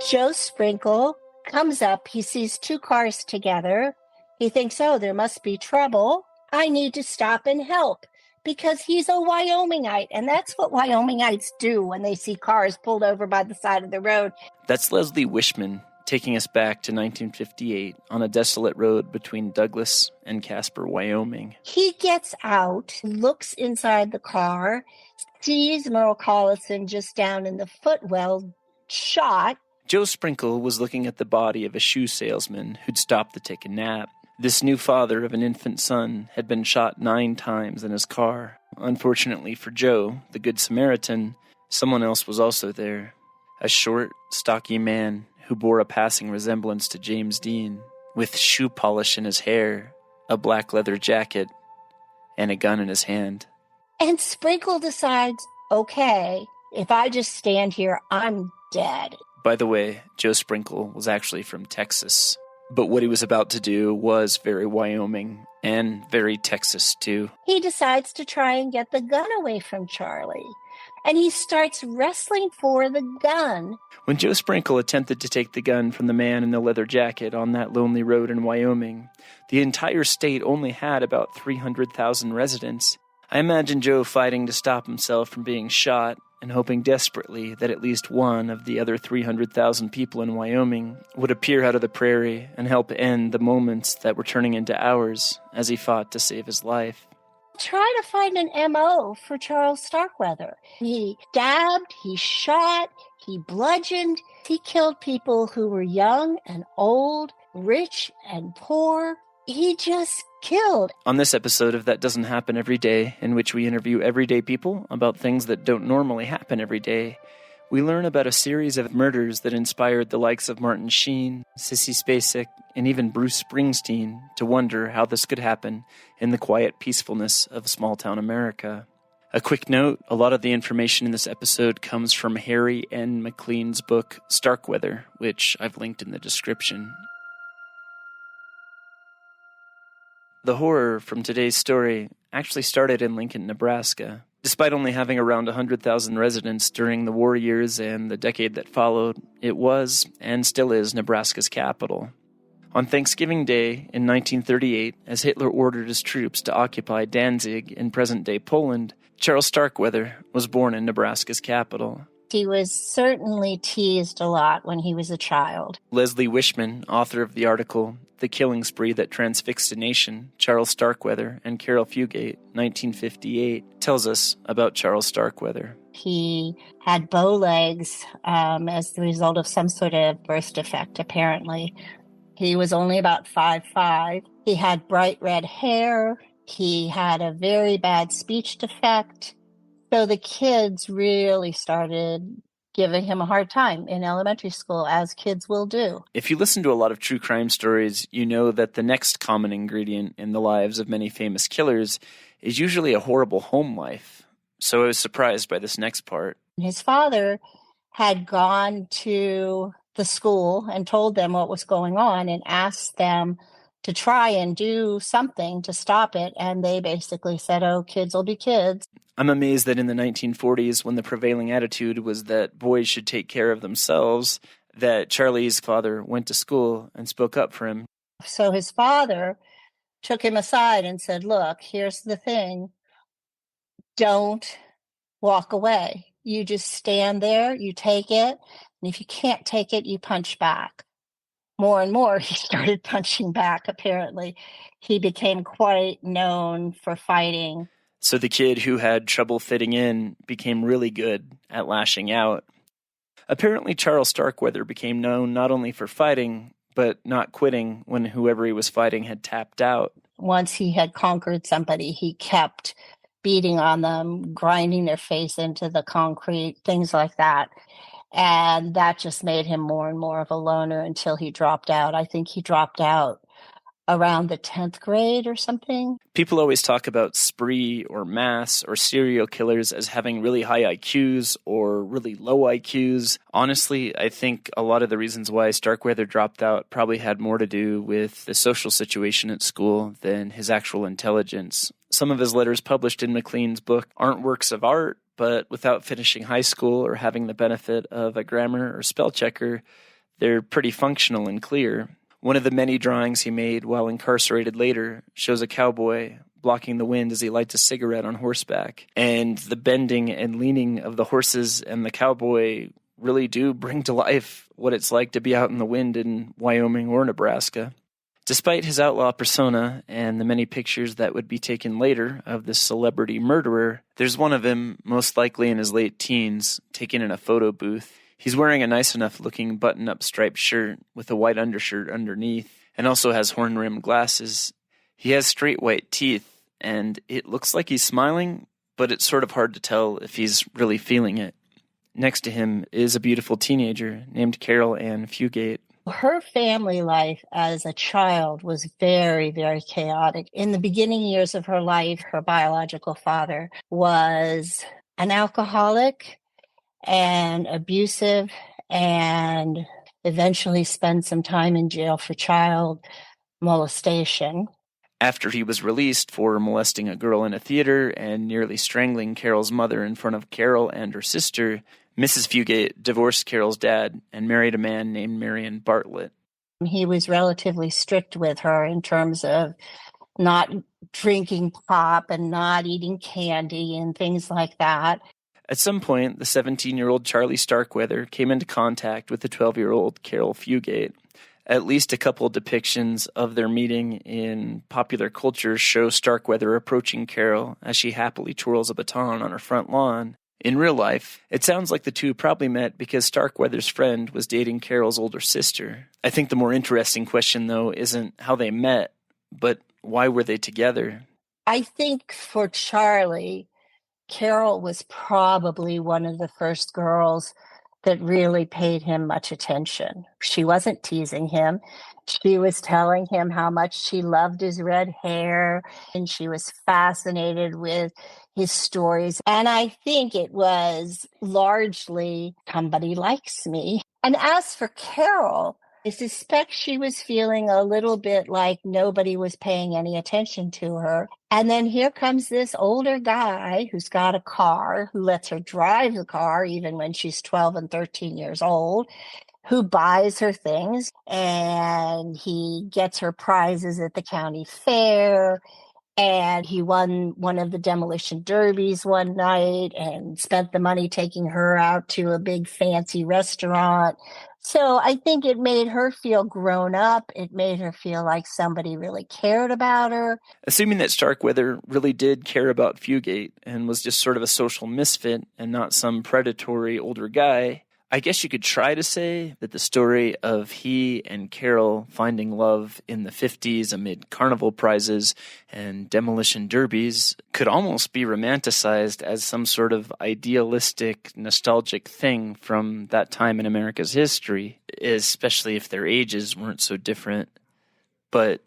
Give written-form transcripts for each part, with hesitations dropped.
Joe Sprinkle comes up. He sees two cars together. He thinks, oh, there must be trouble. I need to stop and help because he's a Wyomingite. And that's what Wyomingites do when they see cars pulled over by the side of the road. That's Leslie Wishman taking us back to 1958 on a desolate road between Douglas and Casper, Wyoming. He gets out, looks inside the car, sees Merle Collison just down in the footwell, shot. Joe Sprinkle was looking at the body of a shoe salesman who'd stopped to take a nap. This new father of an infant son had been shot 9 times in his car. Unfortunately for Joe, the Good Samaritan, someone else was also there. A short, stocky man who bore a passing resemblance to James Dean, with shoe polish in his hair, a black leather jacket, and a gun in his hand. And Sprinkle decides, okay, if I just stand here, I'm dead. By the way, Joe Sprinkle was actually from Texas. But what he was about to do was very Wyoming and very Texas, too. He decides to try and get the gun away from Charlie. And he starts wrestling for the gun. When Joe Sprinkle attempted to take the gun from the man in the leather jacket on that lonely road in Wyoming, the entire state only had about 300,000 residents. I imagine Joe fighting to stop himself from being shot and hoping desperately that at least one of the other 300,000 people in Wyoming would appear out of the prairie and help end the moments that were turning into hours as he fought to save his life. Try to find an M.O. for Charles Starkweather. He stabbed, he shot, he bludgeoned. He killed people who were young and old, rich and poor. He just killed. On this episode of That Doesn't Happen Every Day, in which we interview everyday people about things that don't normally happen every day, we learn about a series of murders that inspired the likes of Martin Sheen, Sissy Spacek, and even Bruce Springsteen to wonder how this could happen in the quiet peacefulness of small-town America. A quick note, a lot of the information in this episode comes from Harry N. McLean's book, Starkweather, which I've linked in the description. The horror from today's story actually started in Lincoln, Nebraska. Despite only having around 100,000 residents during the war years and the decade that followed, it was, and still is, Nebraska's capital. On Thanksgiving Day in 1938, as Hitler ordered his troops to occupy Danzig in present-day Poland, Charles Starkweather was born in Nebraska's capital. He was certainly teased a lot when he was a child. Leslie Wishman, author of the article The Killing Spree That Transfixed a Nation, Charles Starkweather and Carol Fugate, 1958, tells us about Charles Starkweather. He had bow legs as the result of some sort of birth defect, apparently. He was only about 5'5". He had bright red hair. He had a very bad speech defect. So the kids really started giving him a hard time in elementary school, as kids will do. If you listen to a lot of true crime stories, you know that the next common ingredient in the lives of many famous killers is usually a horrible home life. So I was surprised by this next part. His father had gone to the school and told them what was going on and asked them to try and do something to stop it. And they basically said, oh, kids will be kids. I'm amazed that in the 1940s, when the prevailing attitude was that boys should take care of themselves, that Charlie's father went to school and spoke up for him. So his father took him aside and said, look, here's the thing. Don't walk away. You just stand there, you take it, and if you can't take it, you punch back. More and more, he started punching back, apparently. He became quite known for fighting. So the kid who had trouble fitting in became really good at lashing out. Apparently, Charles Starkweather became known not only for fighting, but not quitting when whoever he was fighting had tapped out. Once he had conquered somebody, he kept beating on them, grinding their face into the concrete, things like that. And that just made him more and more of a loner until he dropped out. I think he dropped out around the 10th grade or something. People always talk about spree or mass or serial killers as having really high IQs or really low IQs. Honestly, I think a lot of the reasons why Starkweather dropped out probably had more to do with the social situation at school than his actual intelligence. Some of his letters published in McLean's book aren't works of art, but without finishing high school or having the benefit of a grammar or spell checker, They're pretty functional and clear. One of the many drawings he made while incarcerated later shows a cowboy blocking the wind as he lights a cigarette on horseback. And the bending and leaning of the horses and the cowboy really do bring to life what it's like to be out in the wind in Wyoming or Nebraska. Despite his outlaw persona and the many pictures that would be taken later of this celebrity murderer, there's one of him, most likely in his late teens, taken in a photo booth. He's wearing a nice enough looking button-up striped shirt with a white undershirt underneath, and also has horn-rimmed glasses. He has straight white teeth, and it looks like he's smiling, but it's sort of hard to tell if he's really feeling it. Next to him is a beautiful teenager named Carol Ann Fugate. Her family life as a child was very, very chaotic. In the beginning years of her life, her biological father was an alcoholic and abusive, and eventually spent some time in jail for child molestation. After he was released for molesting a girl in a theater and nearly strangling Carol's mother in front of Carol and her sister, Mrs. Fugate divorced Carol's dad and married a man named Marion Bartlett. He was relatively strict with her in terms of not drinking pop and not eating candy and things like that. At some point, the 17-year-old Charlie Starkweather came into contact with the 12-year-old Carol Fugate. At least a couple depictions of their meeting in popular culture show Starkweather approaching Carol as she happily twirls a baton on her front lawn. In real life, it sounds like the two probably met because Starkweather's friend was dating Carol's older sister. I think the more interesting question, though, isn't how they met, but why were they together? I think for Charlie, Carol was probably one of the first girls that really paid him much attention. She wasn't teasing him. She was telling him how much she loved his red hair, and she was fascinated with his stories. And I think it was largely, somebody likes me. And as for Carol, I suspect she was feeling a little bit like nobody was paying any attention to her. And then here comes this older guy who's got a car, who lets her drive the car even when she's 12 and 13 years old, who buys her things, and he gets her prizes at the county fair. And he won one of the demolition derbies one night and spent the money taking her out to a big fancy restaurant. So I think it made her feel grown up. It made her feel like somebody really cared about her. Assuming that Starkweather really did care about Fugate and was just sort of a social misfit and not some predatory older guy, I guess you could try to say that the story of he and Carol finding love in the 50s amid carnival prizes and demolition derbies could almost be romanticized as some sort of idealistic, nostalgic thing from that time in America's history, especially if their ages weren't so different. But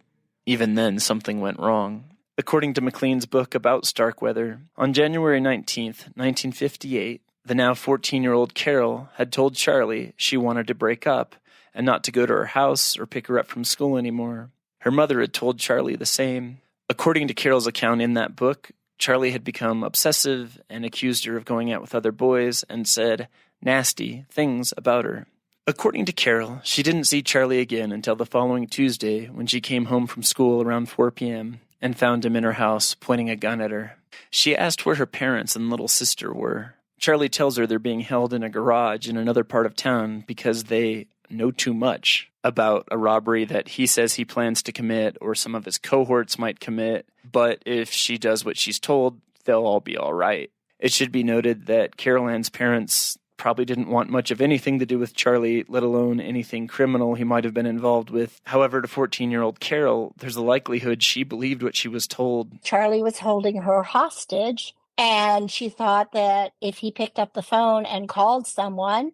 even then, something went wrong. According to McLean's book about Starkweather, on January 19th, 1958, the now 14-year-old Carol had told Charlie she wanted to break up and not to go to her house or pick her up from school anymore. Her mother had told Charlie the same. According to Carol's account in that book, Charlie had become obsessive and accused her of going out with other boys and said nasty things about her. According to Carol, she didn't see Charlie again until the following Tuesday when she came home from school around 4 p.m. and found him in her house pointing a gun at her. She asked where her parents and little sister were. Charlie tells her they're being held in a garage in another part of town because they know too much about a robbery that he says he plans to commit or some of his cohorts might commit, but if she does what she's told, they'll all be all right. It should be noted that Carol Ann's parents probably didn't want much of anything to do with Charlie, let alone anything criminal he might have been involved with. However, to 14-year-old Carol, there's a likelihood she believed what she was told. Charlie was holding her hostage, and she thought that if he picked up the phone and called someone,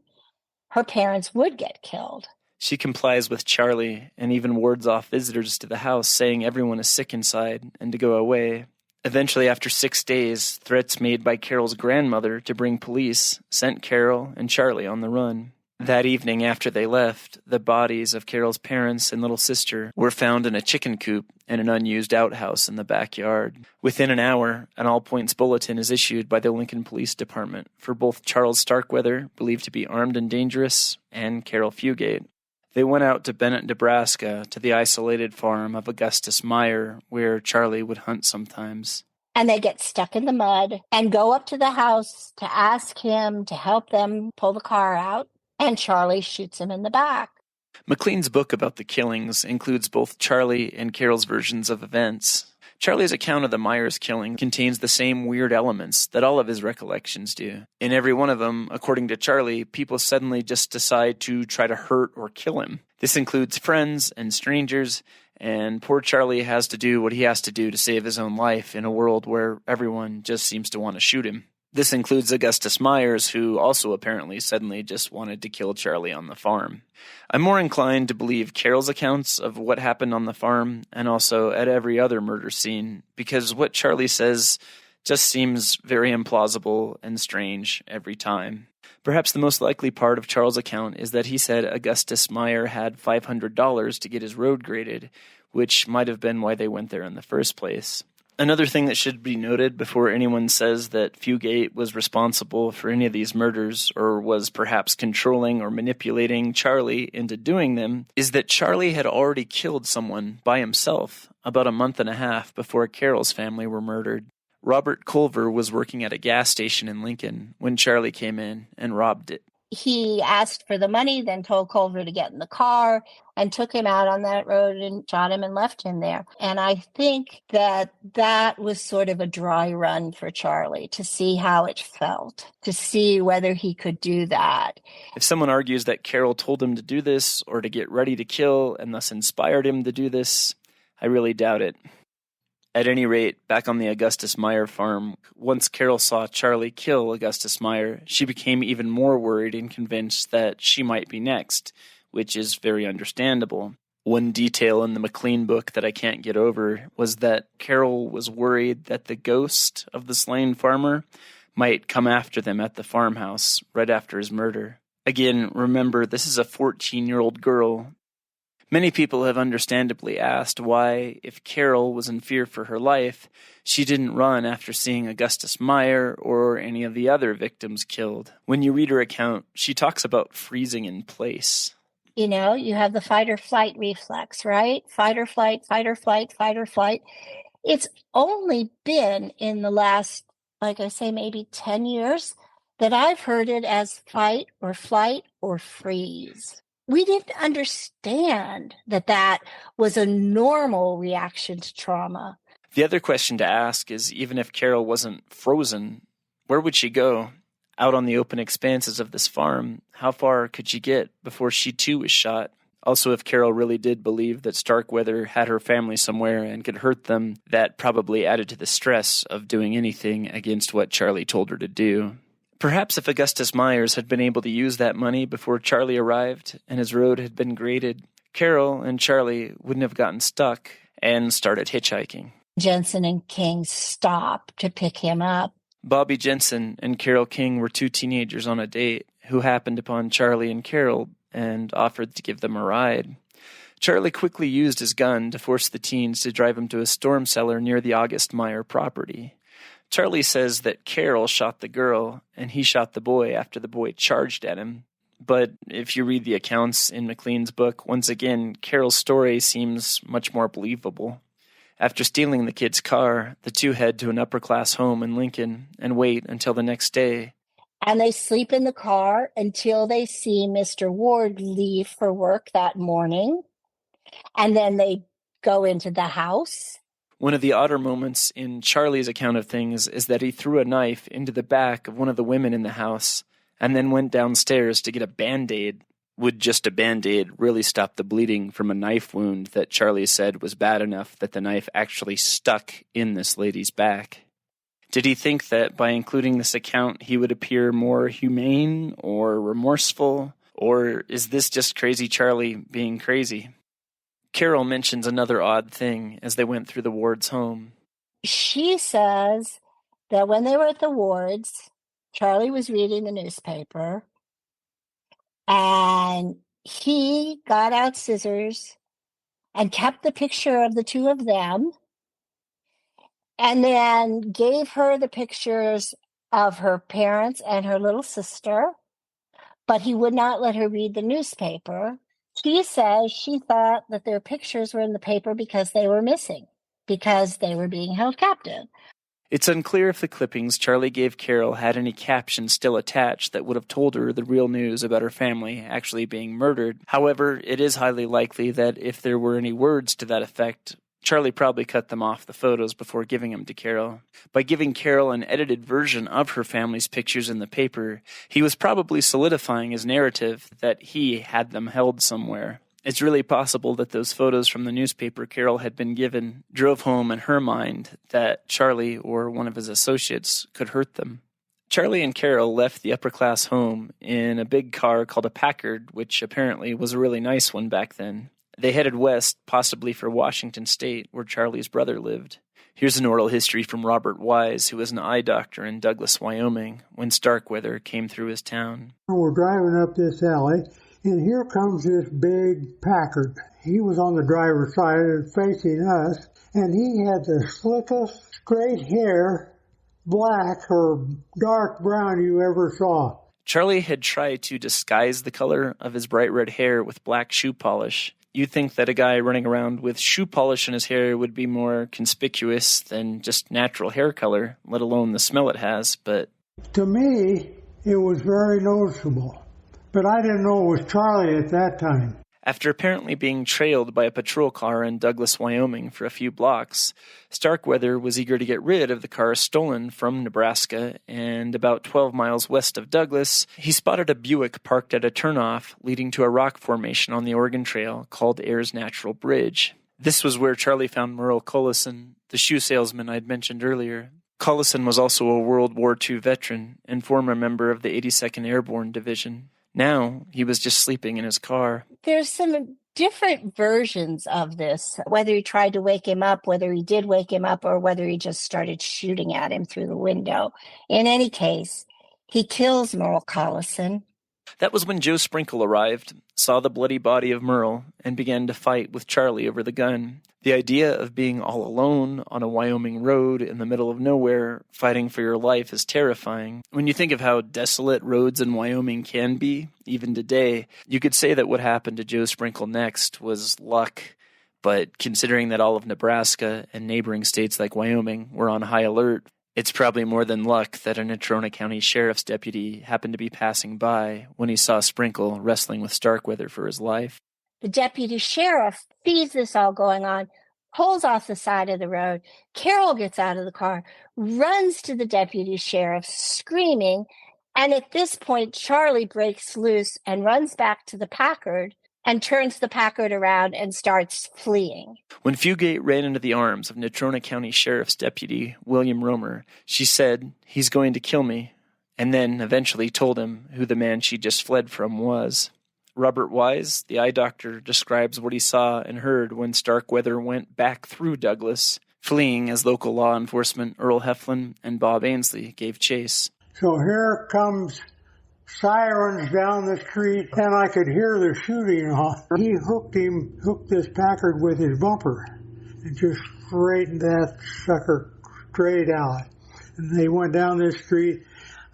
her parents would get killed. She complies with Charlie and even wards off visitors to the house, saying everyone is sick inside and to go away. Eventually, after 6 days, threats made by Carol's grandmother to bring police sent Carol and Charlie on the run. That evening after they left, the bodies of Carol's parents and little sister were found in a chicken coop in an unused outhouse in the backyard. Within an hour, an all-points bulletin is issued by the Lincoln Police Department for both Charles Starkweather, believed to be armed and dangerous, and Carol Fugate. They went out to Bennett, Nebraska, to the isolated farm of Augustus Meyer, where Charlie would hunt sometimes. And they get stuck in the mud and go up to the house to ask him to help them pull the car out. And Charlie shoots him in the back. McLean's book about the killings includes both Charlie and Carol's versions of events. Charlie's account of the Myers killing contains the same weird elements that all of his recollections do. In every one of them, according to Charlie, people suddenly just decide to try to hurt or kill him. This includes friends and strangers, and poor Charlie has to do what he has to do to save his own life in a world where everyone just seems to want to shoot him. This includes Augustus Myers, who also apparently suddenly just wanted to kill Charlie on the farm. I'm more inclined to believe Carol's accounts of what happened on the farm and also at every other murder scene, because what Charlie says just seems very implausible and strange every time. Perhaps the most likely part of Charles' account is that he said Augustus Meyer had $500 to get his road graded, which might have been why they went there in the first place. Another thing that should be noted before anyone says that Fugate was responsible for any of these murders or was perhaps controlling or manipulating Charlie into doing them is that Charlie had already killed someone by himself about a month and a half before Carol's family were murdered. Robert Culver was working at a gas station in Lincoln when Charlie came in and robbed it. He asked for the money, then told Culver to get in the car and took him out on that road and shot him and left him there. And I think that was sort of a dry run for Charlie to see how it felt, to see whether he could do that. If someone argues that Carol told him to do this or to get ready to kill and thus inspired him to do this, I really doubt it. At any rate, back on the Augustus Meyer farm, once Carol saw Charlie kill Augustus Meyer, she became even more worried and convinced that she might be next, which is very understandable. One detail in the McLean book that I can't get over was that Carol was worried that the ghost of the slain farmer might come after them at the farmhouse right after his murder. Again, remember, this is a 14-year-old girl. Many people have understandably asked why, if Carol was in fear for her life, she didn't run after seeing Augustus Meyer or any of the other victims killed. When you read her account, she talks about freezing in place. You know, you have the fight or flight reflex, right? Fight or flight, fight or flight, fight or flight. It's only been in the last, like I say, maybe 10 years that I've heard it as fight or flight or freeze. We didn't understand that was a normal reaction to trauma. The other question to ask is, even if Carol wasn't frozen, where would she go? Out on the open expanses of this farm, how far could she get before she too was shot? Also, if Carol really did believe that Starkweather had her family somewhere and could hurt them, that probably added to the stress of doing anything against what Charlie told her to do. Perhaps if Augustus Myers had been able to use that money before Charlie arrived and his road had been graded, Carol and Charlie wouldn't have gotten stuck and started hitchhiking. Jensen and King stopped to pick him up. Bobby Jensen and Carol King were two teenagers on a date who happened upon Charlie and Carol and offered to give them a ride. Charlie quickly used his gun to force the teens to drive him to a storm cellar near the August Meyer property. Charlie says that Carol shot the girl, and he shot the boy after the boy charged at him. But if you read the accounts in McLean's book, once again, Carol's story seems much more believable. After stealing the kid's car, the two head to an upper-class home in Lincoln and wait until the next day. And they sleep in the car until they see Mr. Ward leave for work that morning. And then they go into the house. One of the odder moments in Charlie's account of things is that he threw a knife into the back of one of the women in the house and then went downstairs to get a Band-Aid. Would just a Band-Aid really stop the bleeding from a knife wound that Charlie said was bad enough that the knife actually stuck in this lady's back? Did he think that by including this account he would appear more humane or remorseful? Or is this just crazy Charlie being crazy? Carol mentions another odd thing as they went through the Ward's home. She says that when they were at the Wards, Charlie was reading the newspaper, and he got out scissors and kept the picture of the two of them, and then gave her the pictures of her parents and her little sister, but he would not let her read the newspaper. She says she thought that their pictures were in the paper because they were missing, because they were being held captive. It's unclear if the clippings Charlie gave Carol had any captions still attached that would have told her the real news about her family actually being murdered. However, it is highly likely that if there were any words to that effect, Charlie probably cut them off the photos before giving them to Carol. By giving Carol an edited version of her family's pictures in the paper, he was probably solidifying his narrative that he had them held somewhere. It's really possible that those photos from the newspaper Carol had been given drove home in her mind that Charlie or one of his associates could hurt them. Charlie and Carol left the upper-class home in a big car called a Packard, which apparently was a really nice one back then. They headed west, possibly for Washington State, where Charlie's brother lived. Here's an oral history from Robert Wise, who was an eye doctor in Douglas, Wyoming, when Starkweather came through his town. We're driving up this alley, and here comes this big Packard. He was on the driver's side facing us, and he had the slickest straight hair, black or dark brown you ever saw. Charlie had tried to disguise the color of his bright red hair with black shoe polish. You'd think that a guy running around with shoe polish in his hair would be more conspicuous than just natural hair color, let alone the smell it has, but... To me, it was very noticeable, but I didn't know it was Charlie at that time. After apparently being trailed by a patrol car in Douglas, Wyoming for a few blocks, Starkweather was eager to get rid of the car stolen from Nebraska, and about 12 miles west of Douglas, he spotted a Buick parked at a turnoff leading to a rock formation on the Oregon Trail called Ayers Natural Bridge. This was where Charlie found Merle Cullison, the shoe salesman I'd mentioned earlier. Cullison was also a World War II veteran and former member of the 82nd Airborne Division. Now, he was just sleeping in his car. There's some different versions of this, whether he tried to wake him up, whether he did wake him up, or whether he just started shooting at him through the window. In any case, he kills Merle Collison. That was when Joe Sprinkle arrived, saw the bloody body of Merle, and began to fight with Charlie over the gun. The idea of being all alone on a Wyoming road in the middle of nowhere, fighting for your life, is terrifying. When you think of how desolate roads in Wyoming can be, even today, you could say that what happened to Joe Sprinkle next was luck. But considering that all of Nebraska and neighboring states like Wyoming were on high alert, it's probably more than luck that a Natrona County Sheriff's deputy happened to be passing by when he saw Sprinkle wrestling with Starkweather for his life. The deputy sheriff sees this all going on, pulls off the side of the road. Carol gets out of the car, runs to the deputy sheriff, screaming, and at this point, Charlie breaks loose and runs back to the Packard and turns the Packard around and starts fleeing. When Fugate ran into the arms of Natrona County Sheriff's Deputy William Romer, she said, "He's going to kill me," and then eventually told him who the man she just fled from was. Robert Wise, the eye doctor, describes what he saw and heard when Starkweather went back through Douglas, fleeing as local law enforcement Earl Heflin and Bob Ainsley gave chase. So here comes sirens down the street, and I could hear the shooting on. He hooked this Packard with his bumper, and just straightened that sucker straight out. And they went down this street.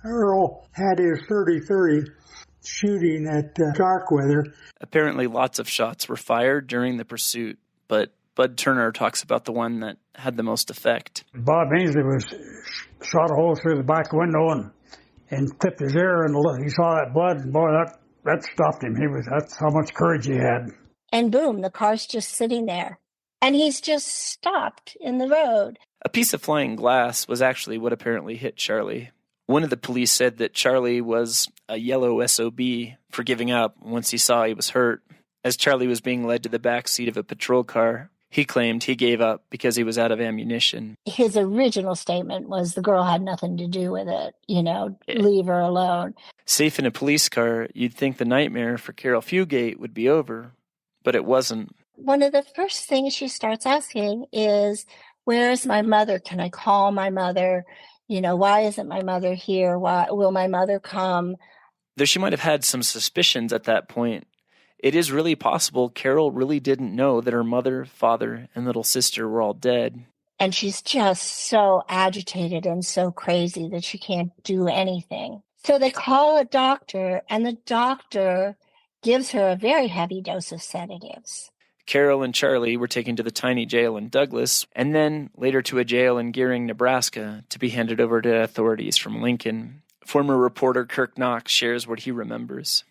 Earl had his 30-30 shooting at Starkweather. Apparently lots of shots were fired during the pursuit, but Bud Turner talks about the one that had the most effect. Bob Ainsley was shot a hole through the back window and clipped his ear, and he saw that blood, and boy, that stopped him. That's how much courage he had. And boom, the car's just sitting there. And he's just stopped in the road. A piece of flying glass was actually what apparently hit Charlie. One of the police said that Charlie was a yellow SOB for giving up once he saw he was hurt. As Charlie was being led to the back seat of a patrol car, he claimed he gave up because he was out of ammunition. His original statement was the girl had nothing to do with it, leave her alone. Safe in a police car, you'd think the nightmare for Carol Fugate would be over, but it wasn't. One of the first things she starts asking is, where's my mother? Can I call my mother? Why isn't my mother here? Why will my mother come? Though she might have had some suspicions at that point, it is really possible Carol really didn't know that her mother, father, and little sister were all dead. And she's just so agitated and so crazy that she can't do anything. So they call a doctor, and the doctor gives her a very heavy dose of sedatives. Carol and Charlie were taken to the tiny jail in Douglas, and then later to a jail in Gearing, Nebraska, to be handed over to authorities from Lincoln. Former reporter Kirk Knox shares what he remembers.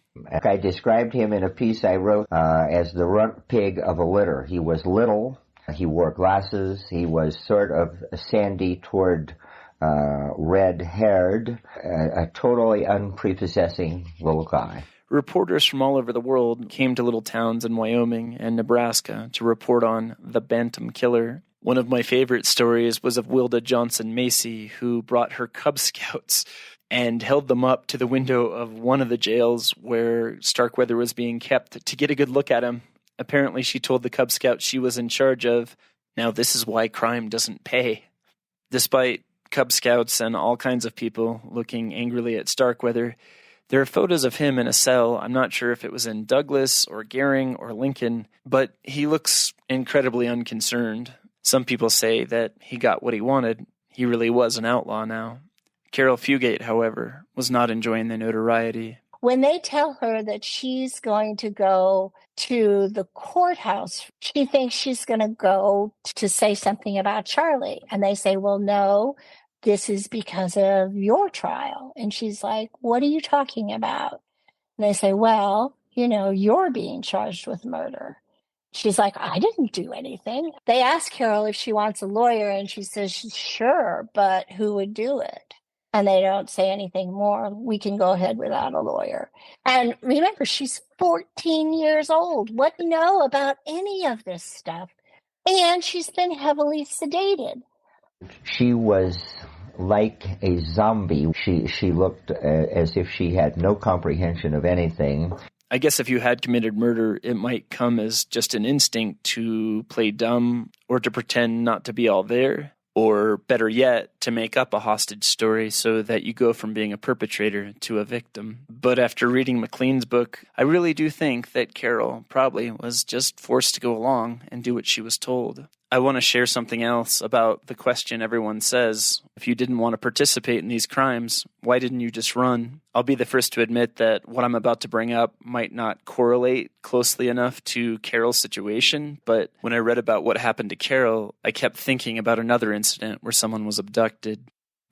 I described him in a piece I wrote as the runt pig of a litter. He was little, he wore glasses, he was sort of sandy toward red-haired, a totally unprepossessing little guy. Reporters from all over the world came to little towns in Wyoming and Nebraska to report on the Bantam Killer. One of my favorite stories was of Wilda Johnson Macy, who brought her Cub Scouts and held them up to the window of one of the jails where Starkweather was being kept to get a good look at him. Apparently she told the Cub Scouts she was in charge of, "Now this is why crime doesn't pay." Despite Cub Scouts and all kinds of people looking angrily at Starkweather, there are photos of him in a cell. I'm not sure if it was in Douglas or Gearing or Lincoln, but he looks incredibly unconcerned. Some people say that he got what he wanted. He really was an outlaw now. Carol Fugate, however, was not enjoying the notoriety. When they tell her that she's going to go to the courthouse, she thinks she's going to go to say something about Charlie. And they say, well, no, this is because of your trial. And she's like, what are you talking about? And they say, well, you're being charged with murder. She's like, I didn't do anything. They ask Carol if she wants a lawyer, and she says, sure, but who would do it? And they don't say anything more. We can go ahead without a lawyer. And remember, she's 14 years old. What do you know about any of this stuff? And she's been heavily sedated. She was like a zombie. She looked as if she had no comprehension of anything. I guess if you had committed murder, it might come as just an instinct to play dumb or to pretend not to be all there. Or better yet, to make up a hostage story so that you go from being a perpetrator to a victim. But after reading McLean's book, I really do think that Carol probably was just forced to go along and do what she was told. I want to share something else about the question everyone says, if you didn't want to participate in these crimes, why didn't you just run? I'll be the first to admit that what I'm about to bring up might not correlate closely enough to Carol's situation, but when I read about what happened to Carol, I kept thinking about another incident where someone was abducted.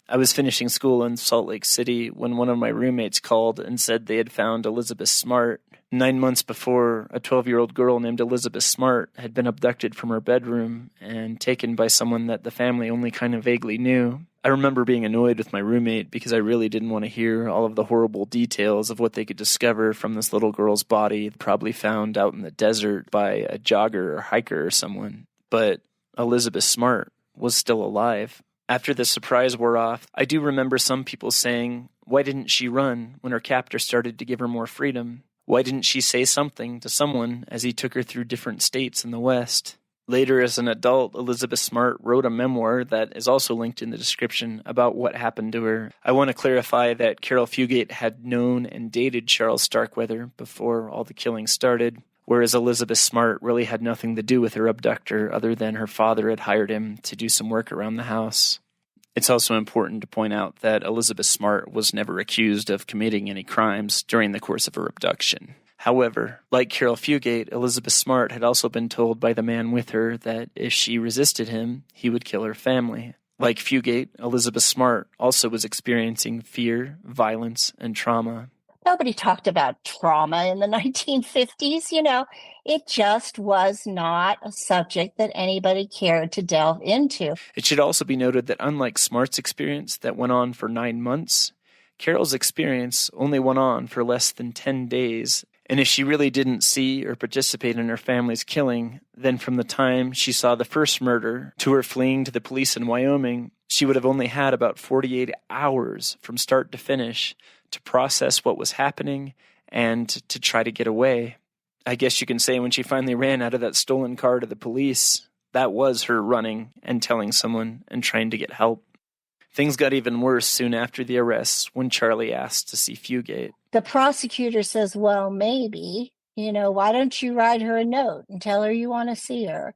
I was finishing school in Salt Lake City when one of my roommates called and said they had found Elizabeth Smart. 9 months before, a 12-year-old girl named Elizabeth Smart had been abducted from her bedroom and taken by someone that the family only kind of vaguely knew. I remember being annoyed with my roommate because I really didn't want to hear all of the horrible details of what they could discover from this little girl's body, probably found out in the desert by a jogger or hiker or someone. But Elizabeth Smart was still alive. After the surprise wore off, I do remember some people saying, why didn't she run when her captor started to give her more freedom? Why didn't she say something to someone as he took her through different states in the West? Later, as an adult, Elizabeth Smart wrote a memoir that is also linked in the description about what happened to her. I want to clarify that Carol Fugate had known and dated Charles Starkweather before all the killing started, whereas Elizabeth Smart really had nothing to do with her abductor other than her father had hired him to do some work around the house. It's also important to point out that Elizabeth Smart was never accused of committing any crimes during the course of her abduction. However, like Carol Fugate, Elizabeth Smart had also been told by the man with her that if she resisted him, he would kill her family. Like Fugate, Elizabeth Smart also was experiencing fear, violence, and trauma. Nobody talked about trauma in the 1950s, It just was not a subject that anybody cared to delve into. It should also be noted that unlike Smart's experience that went on for 9 months, Carol's experience only went on for less than 10 days. And if she really didn't see or participate in her family's killing, then from the time she saw the first murder to her fleeing to the police in Wyoming, she would have only had about 48 hours from start to finish to process what was happening and to try to get away. I guess you can say when she finally ran out of that stolen car to the police, that was her running and telling someone and trying to get help. Things got even worse soon after the arrests when Charlie asked to see Fugate. The prosecutor says, well, maybe, why don't you write her a note and tell her you want to see her?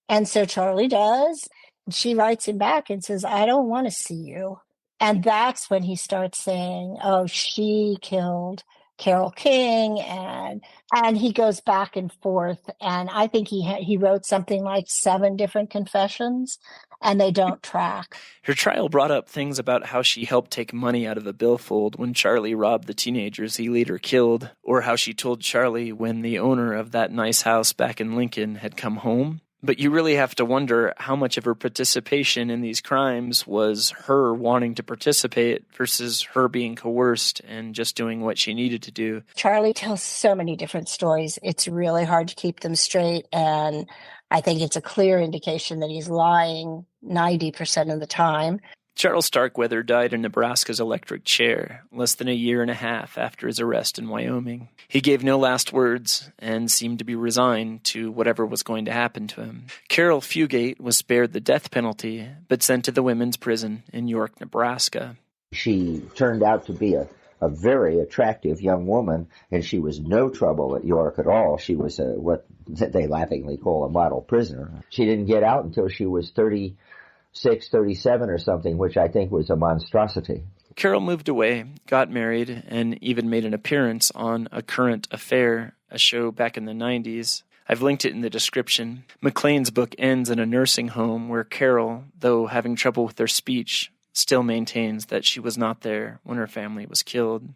And so Charlie does. She writes him back and says, I don't want to see you. And that's when he starts saying, oh, she killed Carole King, and he goes back and forth. And I think he wrote something like 7 different confessions, and they don't track. Her trial brought up things about how she helped take money out of the billfold when Charlie robbed the teenagers he later killed, or how she told Charlie when the owner of that nice house back in Lincoln had come home. But you really have to wonder how much of her participation in these crimes was her wanting to participate versus her being coerced and just doing what she needed to do. Charlie tells so many different stories. It's really hard to keep them straight, and I think it's a clear indication that he's lying 90% of the time. Charles Starkweather died in Nebraska's electric chair less than a year and a half after his arrest in Wyoming. He gave no last words and seemed to be resigned to whatever was going to happen to him. Ann Fugate was spared the death penalty, but sent to the women's prison in York, Nebraska. She turned out to be a very attractive young woman, and she was no trouble at York at all. She was what they laughingly call a model prisoner. She didn't get out until she was 36, 37 or something, which I think was a monstrosity. Carol moved away, got married, and even made an appearance on A Current Affair, a show back in the 90s. I've linked it in the description. McLean's book ends in a nursing home where Carol, though having trouble with her speech, still maintains that she was not there when her family was killed.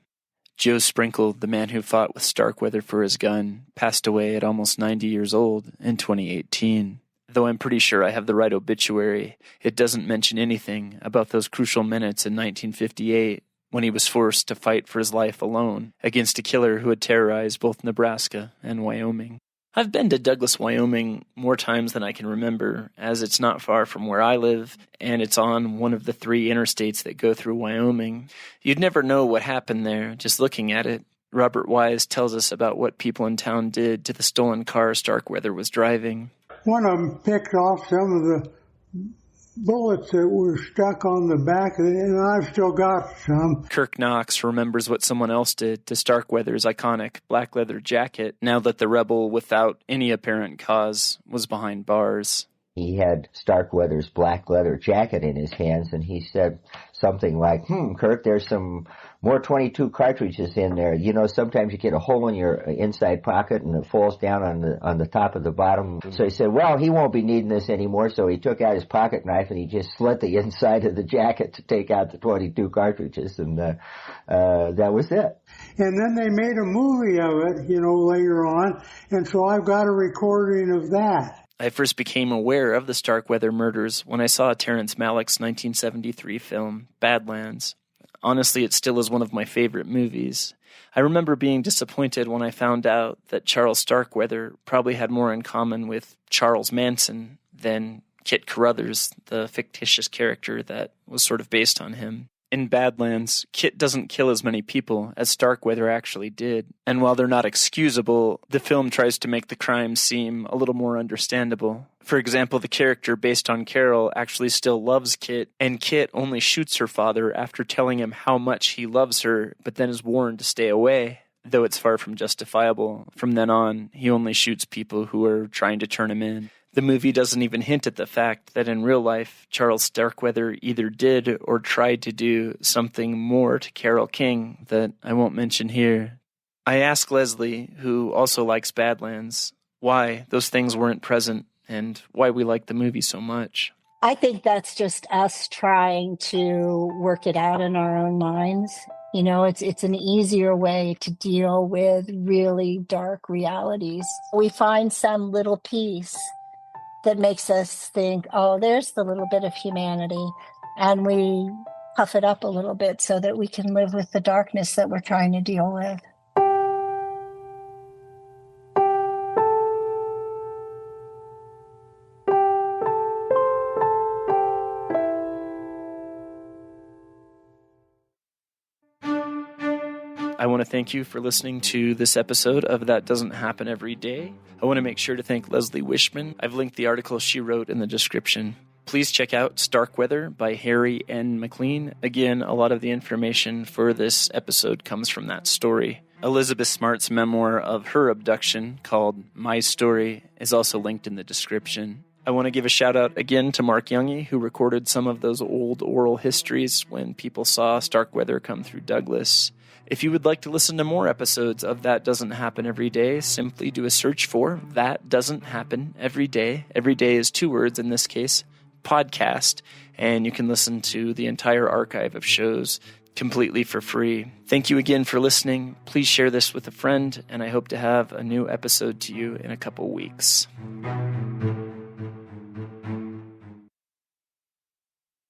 Joe Sprinkle, the man who fought with Starkweather for his gun, passed away at almost 90 years old in 2018. Though I'm pretty sure I have the right obituary, it doesn't mention anything about those crucial minutes in 1958 when he was forced to fight for his life alone against a killer who had terrorized both Nebraska and Wyoming. I've been to Douglas, Wyoming more times than I can remember, as it's not far from where I live, and it's on one of the 3 interstates that go through Wyoming. You'd never know what happened there just looking at it. Robert Wise tells us about what people in town did to the stolen car Starkweather was driving. One of them picked off some of the bullets that were stuck on the back of it, and I've still got some. Kirk Knox remembers what someone else did to Starkweather's iconic black leather jacket now that the rebel, without any apparent cause, was behind bars. He had Starkweather's black leather jacket in his hands, and he said something like, Kirk, there's some more 22 cartridges in there. You know, sometimes you get a hole in your inside pocket and it falls down on the top of the bottom. So he said, well, he won't be needing this anymore. So he took out his pocket knife and he just slit the inside of the jacket to take out the 22 cartridges, and that was it. And then they made a movie of it, later on, and so I've got a recording of that. I first became aware of the Starkweather murders when I saw Terrence Malick's 1973 film, Badlands. Honestly, it still is one of my favorite movies. I remember being disappointed when I found out that Charles Starkweather probably had more in common with Charles Manson than Kit Carruthers, the fictitious character that was sort of based on him. In Badlands, Kit doesn't kill as many people as Starkweather actually did, and while they're not excusable, the film tries to make the crimes seem a little more understandable. For example, the character based on Carol actually still loves Kit, and Kit only shoots her father after telling him how much he loves her, but then is warned to stay away. Though it's far from justifiable, from then on, he only shoots people who are trying to turn him in. The movie doesn't even hint at the fact that in real life, Charles Starkweather either did or tried to do something more to Carole King that I won't mention here. I asked Leslie, who also likes Badlands, why those things weren't present and why we like the movie so much. I think that's just us trying to work it out in our own minds. It's an easier way to deal with really dark realities. We find some little piece that makes us think, oh, there's the little bit of humanity, and we puff it up a little bit so that we can live with the darkness that we're trying to deal with. I want to thank you for listening to this episode of That Doesn't Happen Every Day. I want to make sure to thank Leslie Wishman. I've linked the article she wrote in the description. Please check out Starkweather by Harry N. McLean. Again, a lot of the information for this episode comes from that story. Elizabeth Smart's memoir of her abduction, called My Story, is also linked in the description. I want to give a shout out again to Mark Youngie, who recorded some of those old oral histories when people saw Starkweather come through Douglas. If you would like to listen to more episodes of That Doesn't Happen Every Day, simply do a search for That Doesn't Happen Every Day. Every day is 2 words in this case, podcast, and you can listen to the entire archive of shows completely for free. Thank you again for listening. Please share this with a friend, and I hope to have a new episode to you in a couple weeks.